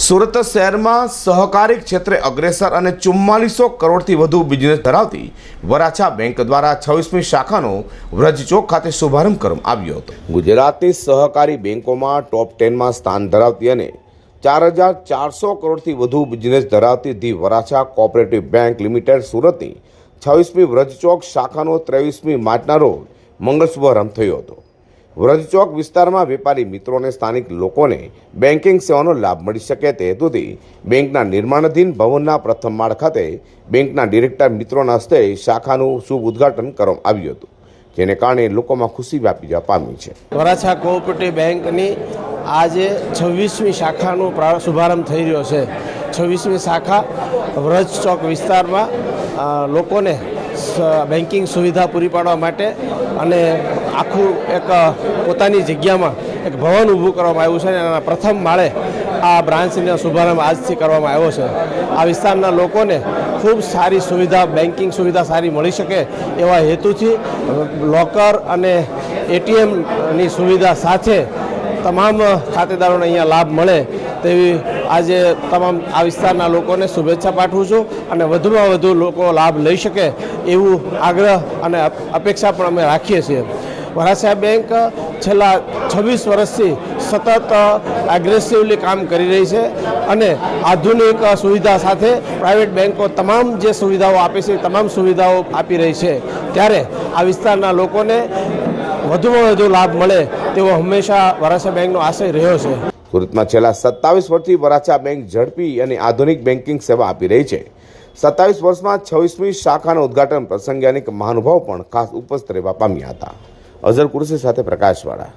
સુરત શહેરમાં સહકારી ક્ષેત્રે અગ્રેસર અને 4400 કરોડથી વધુ બિઝનેસ ધરાવતી વરાછા બેંક દ્વારા 26મી શાખાનો વ્રજ ચોક ખાતે શુભારંભ કરવામાં આવ્યો હતો। ગુજરાતની સહકારી બેંકોમાં ટોપ 10માં સ્થાન ધરાવતી અને 4400 કરોડથી વધુ બિઝનેસ ધરાવતી the Varachha cooperative bank limited સુરતની 26મી વ્રજ ચોક શાખાનો 23મી માર્ચના રોજ મંગળ શુભારંભ થયો હતો। વ્રજ ચોક વિસ્તારમાં વેપારી મિત્રો અને સ્થાનિક લોકોને બેન્કિંગ સેવાનો લાભ મળી શકે તે હેતુથી બેંકના નિર્માણાધીન ભવનના પ્રથમ માળ ખાતે બેંકના ડિરેક્ટર મિત્રોના હસ્તે શાખાનું શુભ ઉદ્ઘાટન કરવામાં આવ્યું હતું, જેને કારણે લોકોમાં ખુશી વ્યાપી જવા પામી છે। વરાછા કોઓપરેટિવ બેંકની આજે 26મી શાખાનો શુભારંભ થઈ રહ્યો છે। 26મી શાખા વ્રજ ચોક વિસ્તારમાં લોકોને બેન્કિંગ સુવિધા પૂરી પાડવા માટે અને આખું એક પોતાની જગ્યામાં એક ભવન ઊભું કરવામાં આવ્યું છે અને એના પ્રથમ માળે આ બ્રાન્ચનો શુભારંભ આજથી કરવામાં આવ્યો છે। આ વિસ્તારના લોકોને ખૂબ સારી સુવિધા, બેન્કિંગ સુવિધા સારી મળી શકે એવા હેતુથી લોકર અને એટીએમની સુવિધા સાથે તમામ ખાતેદારોને અહીંયા લાભ મળે તેવી આજે તમામ આ વિસ્તારના લોકોને શુભેચ્છા પાઠવું છું અને વધુમાં વધુ લોકો લાભ લઈ શકે એવું આગ્રહ અને અપેક્ષા પણ અમે રાખીએ છીએ। વરાછા બેંક છેલ્લા 26 વર્ષથી સતત એગ્રેસિવલી કામ કરી રહી છે અને આધુનિક સુવિધા સાથે પ્રાઇવેટ બેંકો તમામ જે સુવિધાઓ આપે છે તમામ સુવિધાઓ આપી રહી છે, ત્યારે આ વિસ્તારના લોકોને વધુમાં વધુ લાભ મળે તેવો હંમેશા વરાછા બેંકનો આશય રહ્યો છે। સુરતમાં છેલ્લા 27 વર્ષથી વરાછા બેંક ઝડપી અને આધુનિક બેન્કિંગ સેવા આપી રહી છે। 27 વર્ષમાં 26મી શાખાના ઉદ્ઘાટન પ્રસંગે અનેક મહાનુભાવો પણ ખાસ ઉપસ્થિત રહેવા પામ્યા હતા। અઝર કુરશી સાથે પ્રકાશવાળા।